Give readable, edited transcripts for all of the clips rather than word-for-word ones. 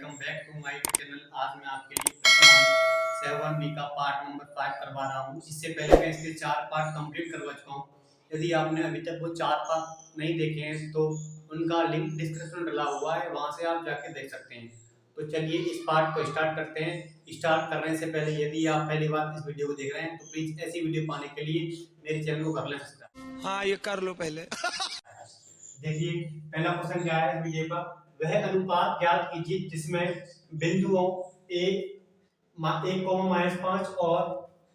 Welcome back to my channel. आज मैं आपके लिए 7B का पार्ट नंबर 5 करवा रहा हूँ। इससे पहले मैं इसके 4 पार्ट कंप्लीट करवा चुका हूँ। यदि आपने अभी तक वो 4 पार्ट नहीं देखे हैं तो उनका लिंक डिस्क्रिप्शन में डला हुआ है, वहाँ से आप जाके देख सकते हैं। तो चलिए इस पार्ट को स्टार्ट करते हैं। स्टार्ट करने से पहले यदि आप पहली बार इस वीडियो को देख रहे हैं तो प्लीज ऐसी वीडियो पाने के लिए मेरे चैनल को कर लें सब्सक्राइब। हाँ, ये कर लो पहले। देखिए पहला क्वेश्चन क्या है इस वीडियो का, वह अनुपात ज्ञात कीजिए जिसमें बिंदुओं (1, -5 और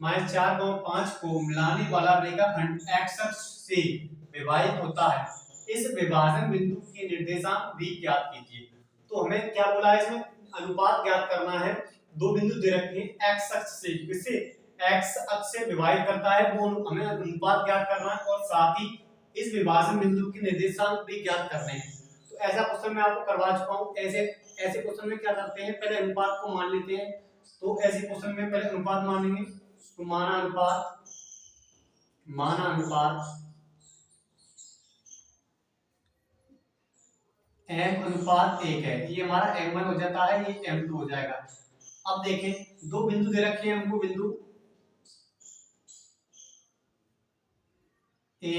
-4, 5 को मिलाने वाला रेखाखंड x अक्ष से विभाजित होता है। इस विभाजन बिंदु के निर्देशांक भी ज्ञात कीजिए। तो हमें क्या बोला है इसमें, अनुपात ज्ञात करना है। दो बिंदु दे रखे हैं x अक्ष से, किससे, x अक्ष से विभाजित करता है, वो हमें अनुपात ज्ञात करना है और साथ ही इस विभाजन बिंदु के निर्देशांक भी ज्ञात करने हैं। तो ऐसा क्वेश्चन मैं आपको करवा चुका हूं। ऐसे ऐसे क्वेश्चन में क्या करते हैं, पहले अनुपात को मान लेते हैं। तो ऐसे क्वेश्चन में पहले अनुपात मानेंगे। तो माना अनुपात m/1 है, ये हमारा m1 हो जाता है, ये m2 हो जाएगा। अब देखें दो बिंदु दे रखे हैं हमको, बिंदु a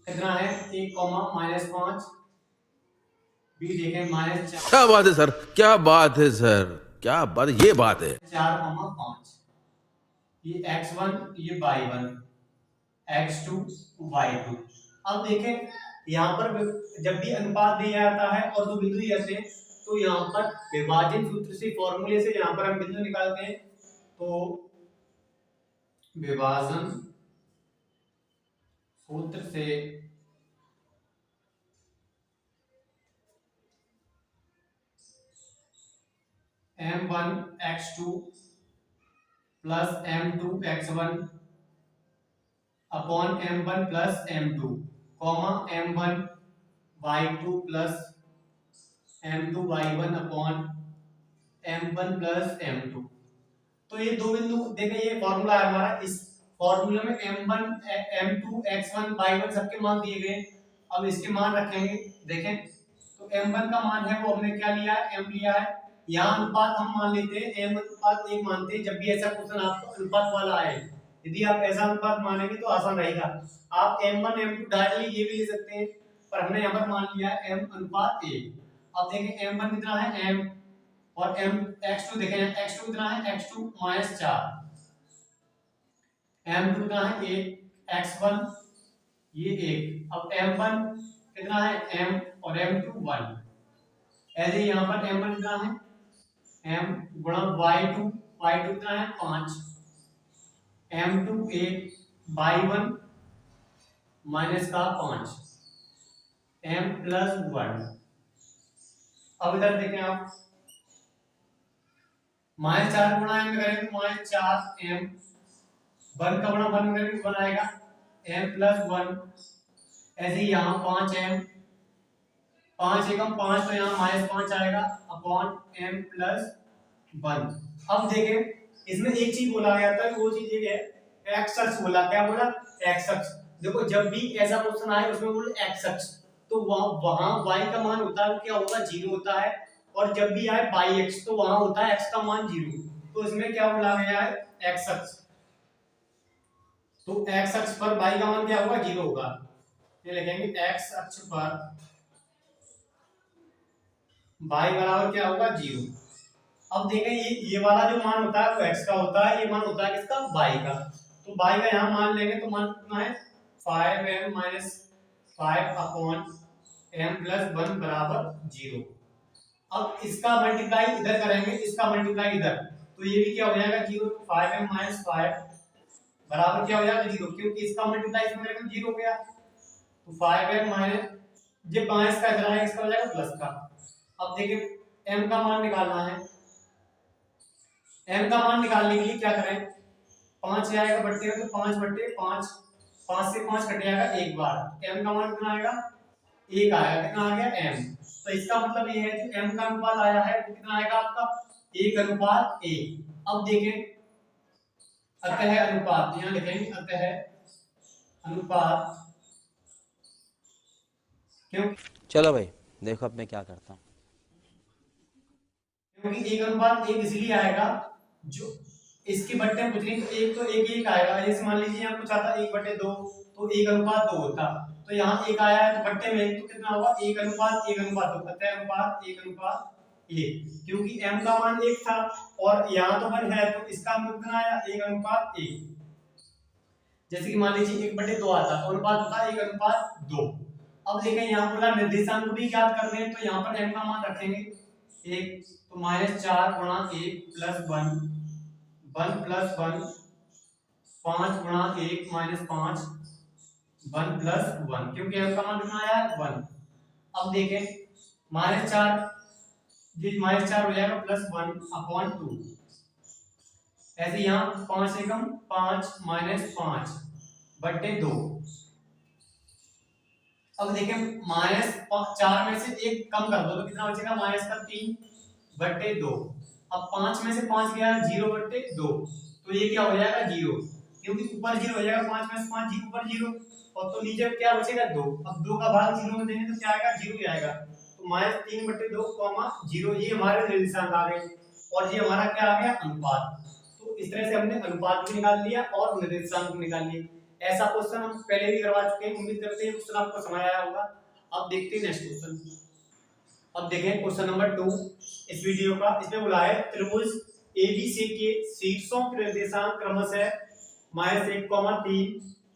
कितना है, (1, -5), b देखें -4। क्या बात है सर, क्या बात है सर, क्या बात, ये बात है। 4, 5, ये x1, ये y1, x2, y2। अब देखें यहाँ पर जब भी अनुपात दिया जाता है और दो बिंदु दिए जाते हैं तो यहाँ पर विभाजन सूत्र से, फॉर्मूले से यहाँ पर हम बिंदु निकालते हैं। तो विभाजन सूत्र से m1 x2 plus m2 x1 upon m1 plus m2 comma m1 y2 plus m2 y1 upon m1 plus m2। तो ये दो बिंदु देखें, ये फॉर्मूला है हमारा। इस फॉर्मूले में m1 m2 x1 y1 सबके मान दिए गए। अब इसके मान रखेंगे। देखें तो m1 का मान है वो हमने क्या लिया है, m लिया है। यहाँ अनुपात हम मान लेते हैं, m/1 मानते हैं। जब भी ऐसा क्वेश्चन आपको अनुपात वाला आए, यदि आप ऐसा अनुपात मानेंगे तो आसान रहेगा। आप m1 m2 डायरेक्टली ये भी ले सकते हैं, पर हमने यहाँ पर मान लिया है m/1। अब देखें m1 कितना है, m, और x2 देखें, x2 कितना है, x2 -4, m2 कितना है 1, x1 ये 1। अब m1 कितना है, m, और m2 1। ऐसे ही यहाँ पर m1 कितना है, m गुणा y2 कितना है 5, m2 1, y1 माइनस का 5, m प्लस 1। अब इधर देखें आप, -4 गुणा m में करेंगे तो -4m, 1 का गुणा 1 में करेंगे तो 1 आएगा, m प्लस 1। ऐसे ही यहाँ 5m, 5 एकम 5 तो यहाँ -5 आएगा अपॉन m प्लस 1। अब देखें इसमें एक चीज बोला गया था, वो चीज ये है, x अक्ष बोला। क्या बोला, x अक्ष। देखो जब भी ऐसा क्वेश्चन आए उसमें बोल x अक्ष, तो वहां y का मान होता है, क्या होगा, 0 होता है। और जब भी आए y अक्ष तो वहां होता है x का मान 0। तो इसमें क्या बोला गया है, x अक्ष। तो x अक्ष पर y का मान क्या होगा, 0 होगा। ये लिखेंगे x अक्ष पर y बराबर क्या होगा, 0। अब देखें ये वाला जो मान होता है वो x का होता है, ये मान होता है किसका, y का। तो y का यहाँ मान लेंगे तो मान कितना है, 5m - 5 अपॉन m प्लस 1 बराबर 0। अब इसका मल्टीप्लाई इधर करेंगे, इसका मल्टीप्लाई इधर, तो ये भी क्या हो जाएगा, 0। 5m - 5 बराबर क्या हो जाएगा, 0, क्योंकि इसका मल्टीप्लाई इसमें करेंगे 0 हो गया। तो 5m माइनस, ये माइनस का इधर आएगा, इसका हो जाएगा प्लस का। अब देखिए m का मान निकालना है। m का मान निकालने के लिए क्या करें, 5 आएगा बट्टे में, तो 5/5, 5 से 5 कट जाएगा एक बार। m का मान कितना आएगा, 1 आएगा। कितना आ गया, m। तो इसका मतलब ये है जो m का अनुपात आया है वो कितना आएगा आपका, 1/1। अब देखें अतः अनुपात, यहाँ लिखेंगे अतः अनुपात, क्यों, चलो भाई देखो अब मैं क्या करता हूँ। क्योंकि एक अनुपात एक इसलिए आएगा जो इसके बट्टे पूछ रही तो एक एक आएगा। जैसे मान लीजिए यहाँ कुछ आता 1/2 तो 1:2 होता, तो यहाँ एक आया है तो बट्टे में एक तो कितना होगा 1:1:2 अतः अनुपात 1:1, क्योंकि m का मान 1 था और यहाँ तो 1 है तो इसका अनुपात कितना आया 1:1। जैसे कि मान लीजिए 1/2 आता तो अनुपात होता 1:2। अब देखें यहाँ पर निर्देशांक भी ज्ञात करने हैं तो यहाँ पर m का मान रखेंगे 1 तो -4 गुणा 1 प्लस 1 1 प्लस 1 5 गुणा 1 -5 1 प्लस 1, क्योंकि m का मान कितना आया 1। अब देखें -4 ये -4 हो जाएगा प्लस 1/2। ऐसे यहाँ 5 एकम 5 -5/2। अब देखें -4 में से एक कम कर दो तो कितना बचेगा -3/2। अब 5 में से 5 गया 0/2 तो ये क्या हो जाएगा 0, क्योंकि ऊपर 0 हो जाएगा 5 में से 5 जी ऊपर 0 और तो नीचे क्या बचेगा 2। अब 2 का भाग 0 में देंगे तो क्या आएगा 0 ही आएगा। तो -3/2, 0 ये हमारे निर्देशांक आ गए और ये हमारा क्या आ गया अनुपात। तो इस तरह से हमने अनुपात भी निकाल लिया और निर्देशांक भी निकाल लिए। ऐसा क्वेश्चन हम पहले भी करवा चुके हैं, उम्मीद करते हैं क्वेश्चन आपको समझ आया होगा। अब देखते हैं नेक्स्ट क्वेश्चन। अब देखें क्वेश्चन नंबर 2 इस वीडियो का। इसमें बोला है त्रिभुज एबीसी के शीर्षों के निर्देशांक क्रमशः -1, -3,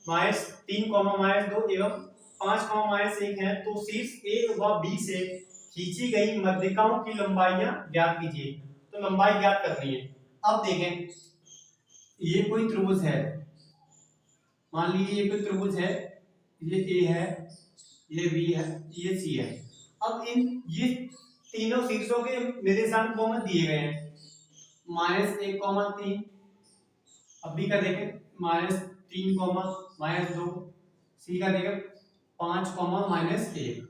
-3, -2 एवं 5, -1 है, तो शीर्ष ए व बी से खींची गई मध्यिकाओं की लंबाइयां ज्ञात कीजिए। तो लंबाई ज्ञात करनी है। अब देखें ये कोई त्रिभुज है, मान लीजिए ये कोई त्रिभुज है, ये ए है, ये बी है, ये सी है। अब इन ये तीनों शीर्षों के निर्देशांक बहुमत दिए गए हैं -1, 3। अब बी का देखें -3, -2, सी का देखें 5, -1।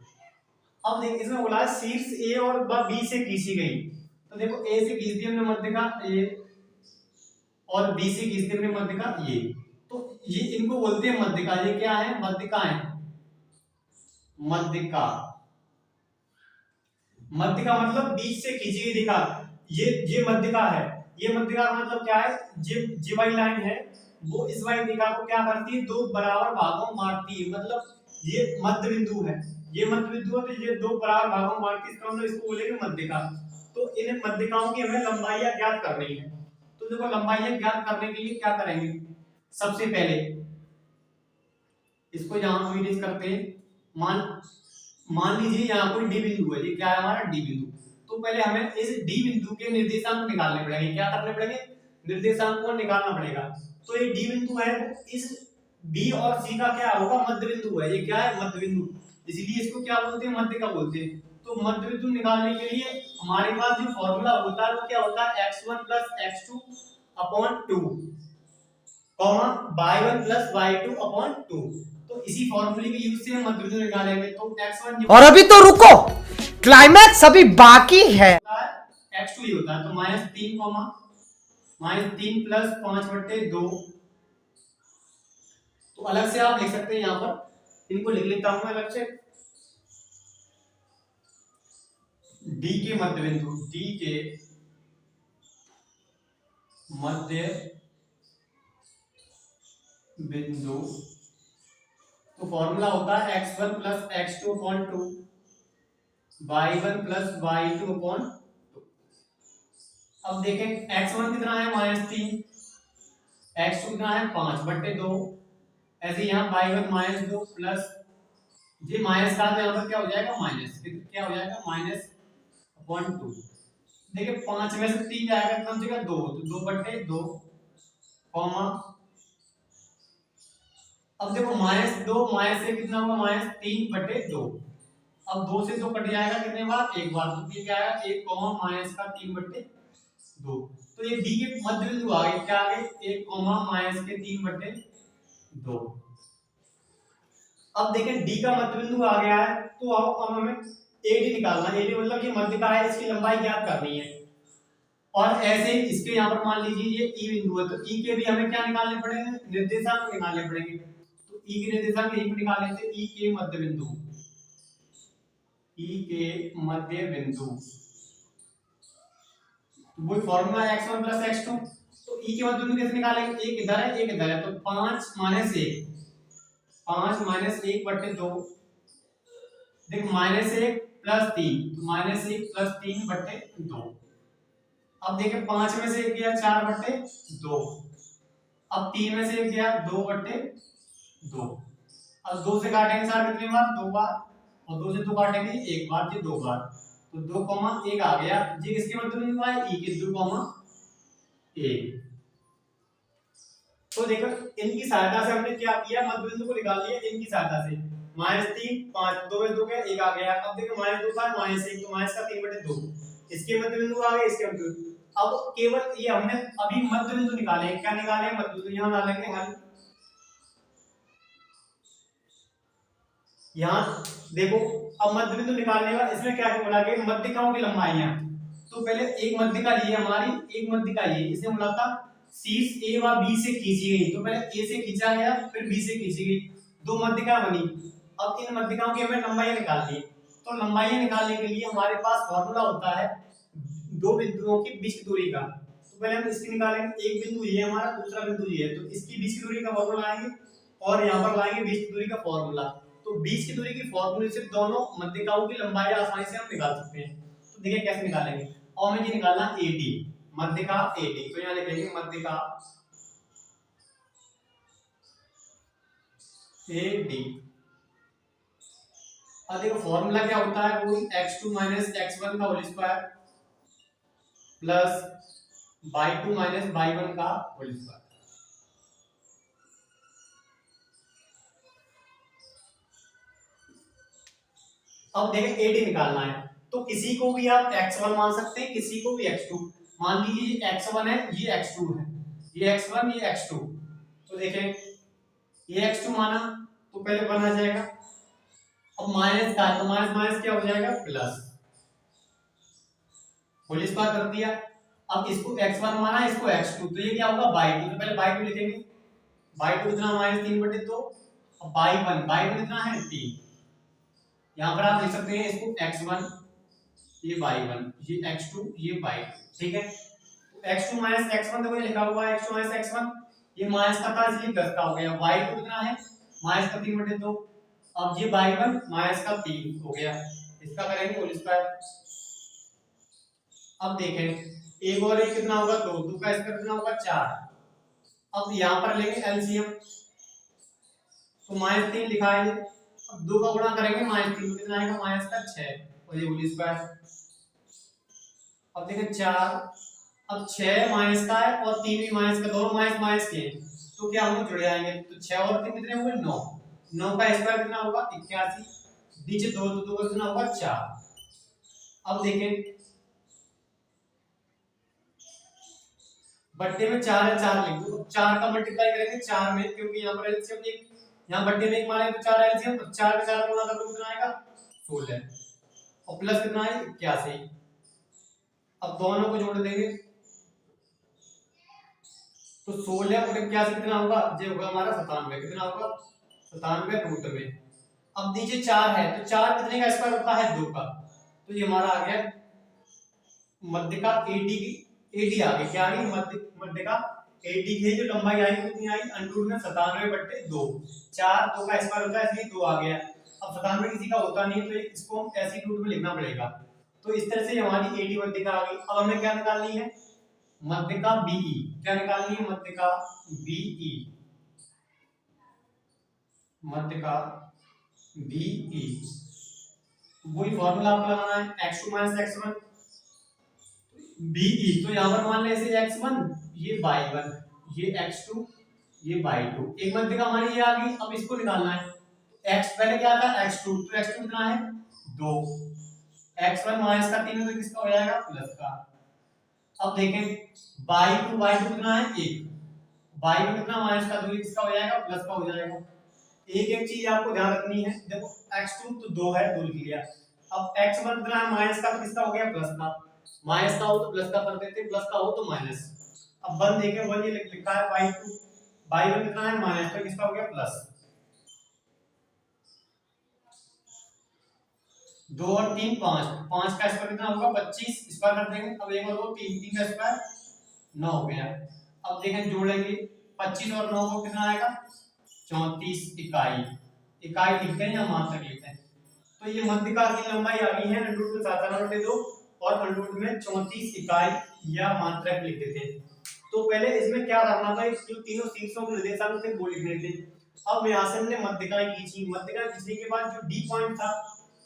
अब देखिए इसमें बोला है शीर्ष ए और बी से खींची गई। तो देखो ए से खींच दी हमने मध्यिका ए और बी से खींच दी हमने मध्यिका ये। तो ये इनको बोलते हैं मध्यिका। ये क्या है मध्यिका है। मध्यिका मध्यिका मतलब बीच से खींची गई दिखा। ये मध्यिका है। ये मध्यिका का मतलब क्या है, जे वाली लाइन है वो इस वाली दिशा को क्या करती है, दो बराबर भागों में बांटती है। मतलब ये मध्य बिंदु है, ये मध्य बिंदु है, तो ये दो बराबर भागों में बांटती है, इसका मतलब इसको बोलेंगे मध्यिका। तो इन मध्यिकाओं की हमें लंबाइयां ज्ञात करनी है। तो देखो लंबाइयां ज्ञात करने के लिए क्या करेंगे, सबसे पहले इसको यहां फिनिश करते हैं। मान लीजिए यहाँ कोई डी बिंदु है, ये क्या है हमारा डी बिंदु। तो पहले हमें इस डी बिंदु के निर्देशांक निकालने पड़ेंगे। क्या करने पड़ेंगे, निर्देशांक को निकालना पड़ेगा। तो ये डी बिंदु है, इस बी और सी का क्या होगा, मध्य बिंदु है। ये क्या है, मध्य बिंदु, इसीलिए इसको क्या बोलते हैं, मध्य का बोलते हैं। तो मध्य बिंदु निकालने के लिए हमारे पास जो फॉर्मूला होता है वो क्या होता है, x1 + x2 upon 2 y1 + y2 upon 2। तो इसी फॉर्मूले के यूज से हम मध्य बिंदु निकालेंगे। तो x1 और अभी तो रुको, क्लाइमैक्स अभी बाकी है। x2 ही होता है। तो -3, -3 + 5/2। तो अलग से आप लिख सकते हैं, यहाँ पर इनको लिख लेता हूं मैं अलग से। डी के मध्य बिंदु, डी के मध्य बिंदु, तो फॉर्मूला होता है x1 + x2 upon 2 y1 + y2 upon 2। अब देखें x1 कितना है -3, x2 कितना है 5/2। ऐसे यहाँ y1 -2 प्लस ये माइनस का, तो यहाँ पर क्या हो जाएगा माइनस, क्या हो जाएगा -/2। देखिए 5 में से 3 जाएगा कितना हो जाएगा 2, तो 2/2 कॉमा। अब देखो -2 माइनस से कितना होगा -3/2। अब 2 से 2 कट जाएगा कितने बार, एक बार। तो ये क्या आएगा 1 -3/2। तो ये डी के मध्य बिंदु आ गए, क्या आ गए 1 -3/2। अब देखें डी का मध्य बिंदु आ गया है, तो अब हमें एडी निकालना है। एडी मतलब ये मध्यिका है, इसकी लंबाई ज्ञात करनी है। और ऐसे ही इसके यहाँ पर मान लीजिए ये ई बिंदु है, तो ई के भी हमें क्या निकालने पड़ेंगे, निर्देशांक निकालने पड़ेंगे। तो ई के निर्देशांक यहीं पर निकाल लेते हैं, ई के मध्य बिंदु, ई के मध्य बिंदु वही फॉर्मूला x1 प्लस x2। तो ई के मध्य बिंदु कैसे निकालेंगे, एक इधर है एक इधर है, तो 5 माइनस 1, 5 माइनस 1 बटे 2, देख माइनस 1 प्लस 3, तो माइनस 1 प्लस 3 बटे 2। अब देखें 5 में से 1 गया 4 बटे 2, अब 3 में से 1 गया 2 बटे 2। अब 2 से काटेंगे सर कितनी बार, 2 बार, और 2 से 2 काटेंगे 1 बार, ये 2 बार, तो 2 1 आ गया। ये किसके मध्य बिंदु है, ई के 2 1। तो देखो इनकी सहायता से हमने क्या किया, मध्य बिंदु को निकाल लिया इनकी सहायता से। -3 5 2 में 2 गया 1 आ गया। अब देखो -2 था -1, तो माइनस का 3 बटे 2, इसके मध्य बिंदु आ गए, इसके मध्य बिंदु। अब केवल ये हमने अभी मध्य बिंदु निकाले, क्या निकाले, मध्य बिंदु, यहां डालेंगे हल। यहां देखो अब मध्य बिंदु निकालने का इसमें क्या बोला गया, मध्यिकाओं की लंबाइयां। तो पहले एक मध्यिका ये हमारी, एक मध्यिका ये, इसे बोला था शीर्ष ए व बी से खींची गई। तो पहले ए से खींचा गया फिर बी से खींची गई, दो मध्यिका बनी। अब इन मध्यिकाओं की हमें लंबाइयां निकालनी है। तो लंबाइयां निकालने के लिए हमारे पास फॉर्मूला होता है दो बिंदुओं की बीच की दूरी का। तो पहले हम इसकी निकालेंगे, एक बिंदु ये हमारा, दूसरा बिंदु ये है, तो इसकी बीच की दूरी का फॉर्मूला लाएंगे और यहाँ पर लाएंगे बीच की दूरी का फॉर्मूला। तो बीच की दूरी की फॉर्मूले से दोनों मध्यिकाओं की लंबाई आसानी से हम निकाल सकते हैं। तो देखिए कैसे निकालेंगे, और हमें ये निकालना AD, मध्यिका AD। तो यहाँ लिखेंगे मध्यिका AD। अब देखो फॉर्मूला क्या होता है, वो x2 x1 का whole square plus y2 y1 का होल स्क्वायर। अब देखें AD निकालना है, तो किसी को भी आप x1 मान सकते हैं, किसी को भी x2। मान लीजिए ये x1 है, ये x2 है, ये x1 ये x2। तो देखें ये x2 माना तो पहले बना जाएगा, अब माइनस का तो माइनस माइनस क्या हो जाएगा, प्लस, होल स्क्वायर कर दिया। अब इसको x1 माना, इसको x2, तो ये क्या होगा y2। तो पहले y2 लिखेंगे, y2 कितना -3/2, अब y1 कितना है 3। यहाँ पर आप लिख सकते हैं इसको x1 ये y1 ये x2 ये y2, ठीक है। x2 x1 देखो ये लिखा हुआ है x2 x1, ये माइनस का था इसलिए प्लस का हो गया। y2 कितना है -3/2, अब ये y1 -3 हो गया, इसका करेंगे होल स्क्वायर। अब देखें एक और एक कितना होगा 2, 2 का स्क्वायर कितना होगा 4। अब यहाँ पर लेंगे एलसीएम, तो -3 लिखा है, अब 2 का गुणा करेंगे -3 कितना आएगा -6 और ये होल स्क्वायर। अब देखें 4, अब 6 माइनस का है और 3 भी माइनस का, दोनों माइनस माइनस के, तो क्या होंगे जुड़ जाएंगे। तो 6 और 3 कितने होंगे 9, 9 का स्क्वायर कितना होगा 81, नीचे 2 तो 2 का कितना होगा 4। अब देखें बट्टे में 4 है, 4 लिख दो, 4 का मल्टीप्लाई करेंगे 4 में, क्योंकि यहाँ पर एलसीएम एक, यहाँ बट्टे में एक मारेंगे तो 4 एलसीएम, तो 4 के 4 गुणा कर दो कितना आएगा 16 और प्लस कितना है 81। अब दोनों को जोड़ देंगे तो 16 और 81 कितना होगा, ये होगा हमारा 97, कितना होगा 97 रूट में। अब नीचे 4 है, तो 4 कितने का स्क्वायर होता है 2 का, तो ये हमारा आ गया मध्यिका AD की, AD आ गई, क्या आ गई मध्यिका AD की जो लंबाई आई कितनी आई √में 97/2, 4 2 का स्क्वायर होता है इसलिए 2 आ गया। अब 97 किसी का होता नहीं तो इसको हम ऐसे रूट में लिखना पड़ेगा। तो इस तरह से हमारी AD मध्यिका आ गई। अब हमें क्या निकालनी है, मध्यिका BE, क्या निकालनी है मध्यिका BE, मध्यिका BE। वही फॉर्मूला आपको लगाना है x2 x1 BE। तो यहाँ पर मान ले इसे x1 ये y1 ये x2 ये y2, एक मध्यिका हमारी ये आ गई। अब इसको निकालना है, x पहले क्या था x2, तो x2 कितना है 2, x1 माइनस का 3 तो किसका हो जाएगा प्लस का। अब देखें y2 कितना है 1, y1 कितना माइनस का 2 किसका हो जाएगा प्लस का हो जाएगा। एक चीज आपको ध्यान रखनी है, देखो x2 तो 2 है 2 लिख लिया, अब x1 कितना है माइनस का, तो किसका हो गया प्लस का, माइनस का हो तो प्लस का कर देते, प्लस का हो तो माइनस। अब 1 देखें 1 ये लिखा है y2, y1 कितना है माइनस, तो किसका हो गया प्लस। 2 और 3 5, 5 का स्क्वायर कितना होगा 25, स्क्वायर कर देंगे। अब 1 और 2 3, 3 का स्क्वायर 9 हो गया। अब देखें जोड़ेंगे 25 और 9 को कितना आएगा 34 इकाई। इकाई लिखते हैं या मात्रक लिखते हैं। तो ये मध्यकार की लंबाई आ गई है अंडर रूट में 7/2 और अंडर रूट में 34 इकाई या मात्रक लिख देते हैं। तो पहले इसमें क्या करना था, जो तीनों शीर्षों के निर्देशांक थे वो लिखने थे। अब यहाँ से हमने मध्यकाएं खींची, मध्यकाएं खींचने के बाद जो डी पॉइंट था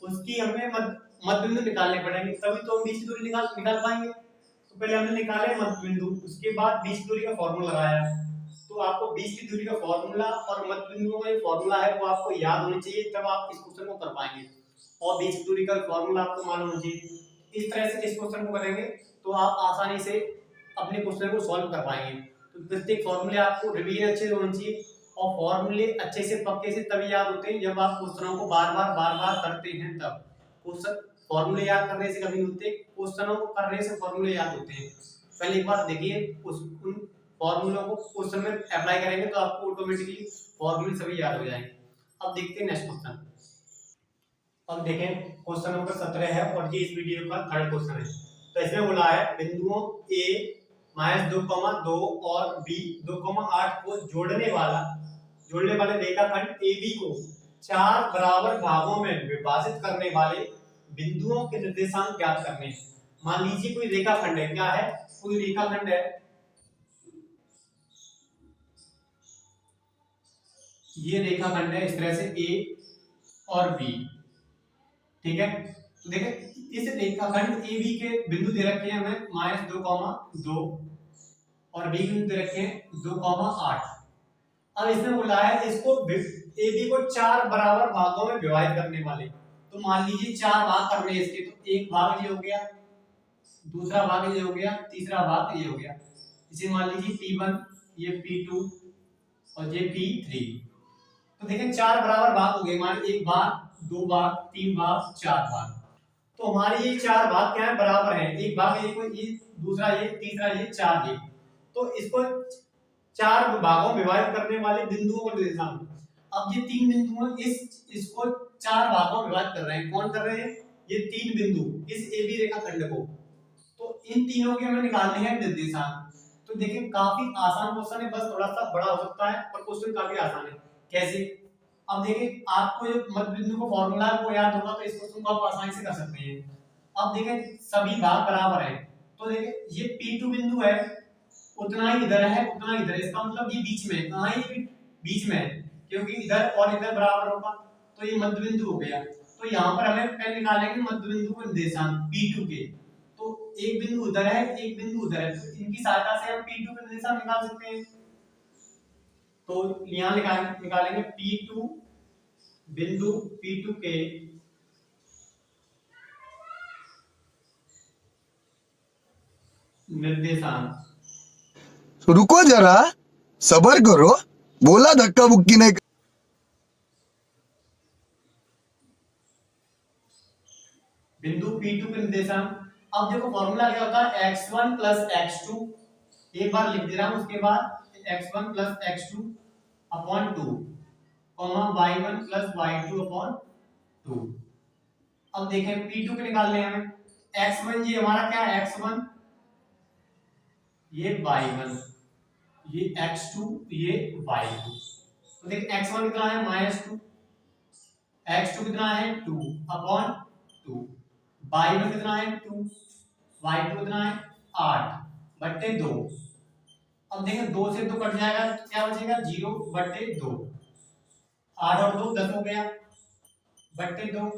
उसकी हमें मध्य बिंदु निकालने पड़ेंगे, तभी तो हम बीच की दूरी निकाल पाएंगे। तो पहले हमने निकाले मध्य बिंदु, उसके बाद बीच की दूरी का फॉर्मूला लगाया। तो आपको बीच की दूरी का फॉर्मूला और मध्य बिंदुओं का जो फॉर्मूला है वो आपको याद होनी चाहिए, तब आप इस क्वेश्चन को कर पाएंगे। और बीच की दूरी का फॉर्मूला आपको मालूम होना चाहिए। इस तरह से इस क्वेश्चन को करेंगे तो आप आसानी से अपने क्वेश्चन को सॉल्व कर पाएंगे। तो प्रत्येक फॉर्मूले आपको रिवीजन अच्छे से होना चाहिए, और फॉर्मूले अच्छे से पक्के से तभी याद होते हैं जब आप क्वेश्चनों को बार बार करते हैं। तब क्वेश्चन फॉर्मूले याद करने से कभी नहीं होते, क्वेश्चनों को करने से फॉर्मूले याद होते हैं। पहले एक बार देखिए उन फॉर्मूलों को क्वेश्चन में अप्लाई करेंगे तो आपको ऑटोमेटिकली फॉर्मूले सभी याद हो जाएंगे। अब देखते हैं नेक्स्ट क्वेश्चन। अब देखें क्वेश्चन नंबर 17 है और ये इस वीडियो का थर्ड क्वेश्चन है। तो इसमें बोला है बिंदुओं a -2,2 और b 2,8 को जोड़ने वाले रेखाखंड AB को 4 बराबर भागों में विभाजित करने वाले बिंदुओं के निर्देशांक ज्ञात करने हैं। मान लीजिए कोई रेखाखंड है, क्या है, कोई रेखाखंड है, ये रेखाखंड है इस तरह से A और B, ठीक है। तो देखें इस रेखाखंड AB के बिंदु दे रखे हैं हमें -2,2 और B बिंदु दे रखे हैं 2,8। अब इसमें बोला है इसको AB को 4 बराबर भागों में विभाजित करने वाले। तो मान लीजिए 4 भाग करने हैं इसके, तो एक भाग ये हो गया, दूसरा भाग ये हो गया, तीसरा भाग ये हो गया। इसे मान लीजिए P1, ये P2 और ये P3। तो देखें 4 बराबर भाग हो गए, मान 1 भाग, 2 भाग, 3 भाग, 4 भाग। तो हमारे ये 4 भाग क्या है, बराबर हैं। एक भाग ये दूसरा ये, तीसरा ये, 4 ये। तो इसको 4 भागों में विभाजित करने वाले बिंदुओं को निर्देशांक। अब ये 3 बिंदु हैं, इसको 4 भागों में विभाजित कर रहे हैं। कौन कर रहे हैं, ये 3 बिंदु इस AB रेखाखंड को। तो इन तीनों के हमें निकालने हैं निर्देशांक। तो देखिए काफी आसान क्वेश्चन है, बस थोड़ा सा बड़ा हो सकता है पर क्वेश्चन काफी आसान है। कैसे, अब देखिए आपको जो मध्य बिंदु का फॉर्मूला है वो याद होगा, तो इस क्वेश्चन को आप आसानी से कर सकते हैं। अब देखिए सभी भाग बराबर हैं, तो देखिए ये P2 बिंदु है, उतना ही इधर है, उतना ही इधर, इसका मतलब ये बीच में, कहां है, बीच में है, क्योंकि इधर और इधर बराबर होगा, तो ये मध्य बिंदु हो गया। तो यहाँ पर हमें पहले निकालेंगे मध्य बिंदु के निर्देशांक P2 के। तो एक बिंदु उधर है, एक बिंदु उधर है, तो इनकी सहायता से हम P2 के निर्देशांक निकाल सकते हैं। तो यहाँ निकालेंगे P2 बिंदु P2 के निर्देशांक। रुको जरा, सबर करो, बोला धक्का बुक्की नहीं। बिंदु P2 के निर्देशांक। अब देखो फॉर्मूला क्या होता है, x1 + x2, एक बार लिख दे रहा हूं, उसके बाद x1 + x2 upon 2, y1 + y2 upon 2। अब देखें P2 के निकालने हैं हमें। x1 ये हमारा क्या है, x1, ये y1, ये x2, ये y2। तो देखिए x1 कितना है -2, x2 कितना है 2 अपॉन 2, y1 कितना है 2, y2 कितना है 8/2। अब देखें 2 से 2 कट जाएगा, क्या बचेगा 0/2, 8 और 2 10 हो गया /2।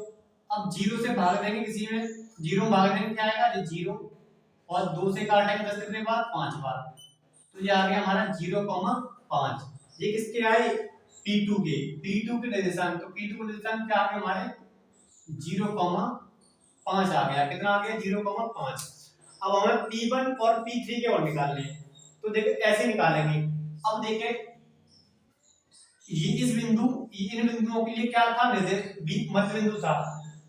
अब 0 से भाग देंगे, किसी में 0 भाग देंगे क्या आएगा, ये 0, और 2 से काटेंगे 10 कितने बार, 5 बार, तो ये आ गया हमारा 0,5। ये किसके आए, P2 के निर्देशांक। तो P2 के निर्देशांक क्या आ गए हमारे 0,5 आ गया। कितना आ गया 0,5। अब हमें P1 और P3 के और निकालने हैं, तो देखिए ऐसे निकालेंगे। अब देखें ये इस बिंदु, इन बिंदुओं के लिए क्या था, मध्य बिंदु था।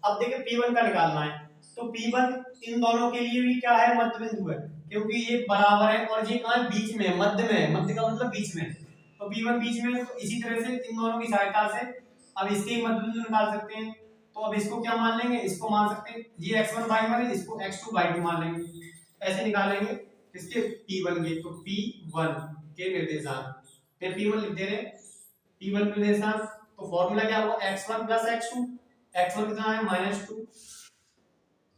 अब देखिए P1 का निकालना है, तो P1 इन दोनों के लिए भी क्या है, मध्य बिंदु है, क्योंकि ये बराबर है और ये कहां है, बीच में, मध्य में है। मध्य का मतलब बीच में, तो P1 बीच में है। तो इसी तरह से इन दोनों की सहायता से अब इसके मध्य बिंदु निकाल सकते हैं। तो अब इसको क्या मान लेंगे, इसको मान सकते हैं ये x1 y1 है, इसको x2 y2 मान लेंगे। ऐसे निकालेंगे किसके, p1 के। तो p1 के निर्देशांक, फिर p1 लिख दे रहे हैं, p1 के निर्देशांक। तो फॉर्मूला क्या हुआ, x1 प्लस x2। x1 कितना है -2,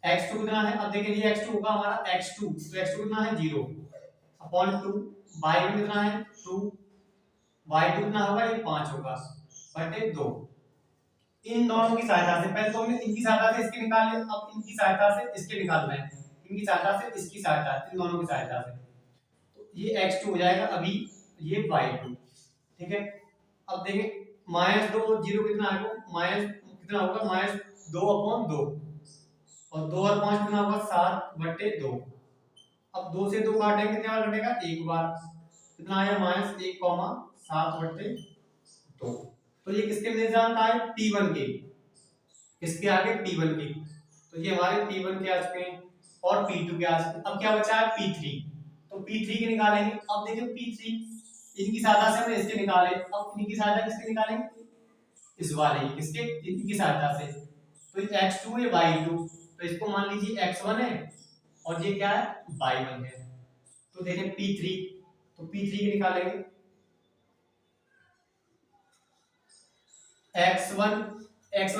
x2 कितना है, अब देखिए ये x2 होगा हमारा x2, तो x2 कितना है 0 अपॉन 2, y1 कितना है 2, y2 कितना होगा ये 5 होगा बटे 2। इन दोनों की सहायता से, पहले तो हमने इनकी सहायता से इसके निकाल लिए, अब इनकी सहायता से इसके निकाल रहे हैं, इनकी सहायता से इसकी सहायता, इन दोनों की सहायता से। तो ये x2 हो जाएगा अभी, ये y2, ठीक है। अब देखें -2 0 कितना है, माइनस कितना होगा -2 अपॉन 2, और 2 और 5 कितना होगा 7 बटे 2। अब 2 से 2 काटेंगे कितने बार कटेगा, एक बार, कितना आया -1, 7 बटे 2। तो ये किसके निर्देशांक आए, P1 के, किसके आगे P1 के। तो ये हमारे P1 के आ चुके हैं और P2 के आ चुके हैं। अब क्या बचा है P3, तो P3 के निकालेंगे। अब देखिए P3 इनकी सहायता से हमने इसके निकाले, अब इनकी सहायता किसके निकालेंगे, इस वाले किसके, इनकी सहायता से। तो ये x2 है y2, तो इसको मान लीजिए x1 है और ये क्या है y1 है। तो देखें P3, तो P3 के निकालेंगे, x1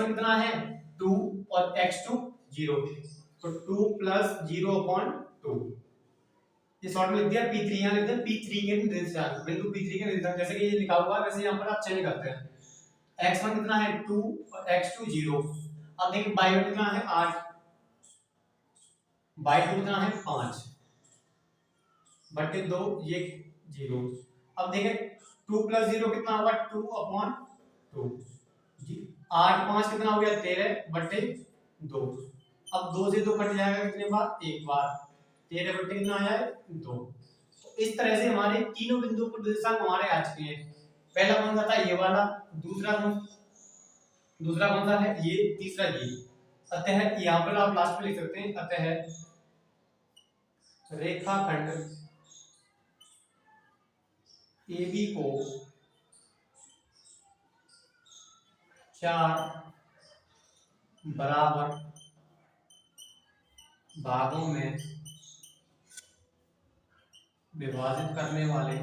कितना है 2 और x2 0, तो 2 प्लस 0 अपॉन 2, ये शॉर्ट में लिख दिया P3, यहाँ लिख दिया P3 के निर्देशांक, बिंदु P3 के निर्देशांक, जैसे कि ये लिखा हुआ है वैसे यहाँ पर आप चेंज करते हैं। x1 कितना है 2 और x2 0। अब देखिए y1 कितना है 8, y2 कितना है 5 बटे 2, ये 0। अब देखें 2 प्लस 0 कितना होगा 2 अपॉन 2, 8 5 कितना हो गया 13 बटे 2। अब 2 से 2 कट जाएगा कितने बार, एक बार, 13 बटे कितना आया है 2। तो इस तरह से हमारे तीनों बिंदु पर निर्देशांक हमारे आ चुके हैं। पहला कौन सा था, ये वाला, दूसरा कौन सा है, ये, तीसरा ये। अतः यहाँ पर आप लास्ट में लिख सकते हैं, अतः रेखाखंड AB को 4 बराबर भागों में विभाजित करने वाले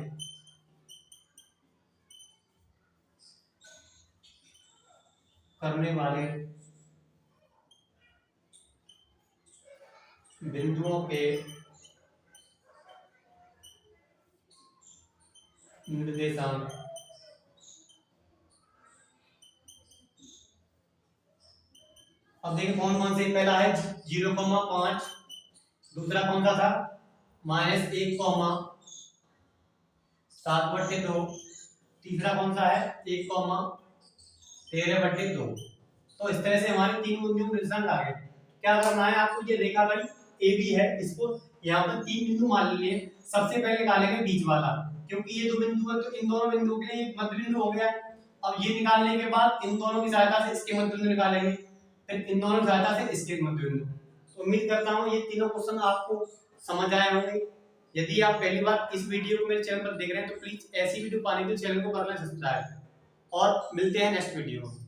बिंदुओं के निर्देशांक अब देखिए कौन से, पहला है 0,5, दूसरा कौन सा था -1, 7 बटे 2, तीसरा कौन सा है 1, 13 बटे 2। तो इस तरह से हमारे तीन बिंदु निर्देशांक आ गए। क्या करना है आपको, ये रेखाखंड AB है, इसको यहाँ पर 3 बिंदु मान लिए। सबसे पहले निकालेंगे बीच वाला, क्योंकि ये 2 बिंदु है तो इन दोनों बिंदुओं के लिए एक मध्य बिंदु हो गया। अब ये निकालने के बाद इन दोनों की सहायता से इसके मध्य बिंदु निकालेंगे, फिर इन दोनों की सहायता से इसके मध्य बिंदु। तो उम्मीद करता हूँ ये तीनों क्वेश्चन आपको समझ आए होंगे। यदि आप पहली बार इस वीडियो को मेरे चैनल पर देख रहे हैं तो प्लीज ऐसी वीडियो पाने के लिए चैनल को कर लें सब्सक्राइब, और मिलते हैं नेक्स्ट वीडियो में।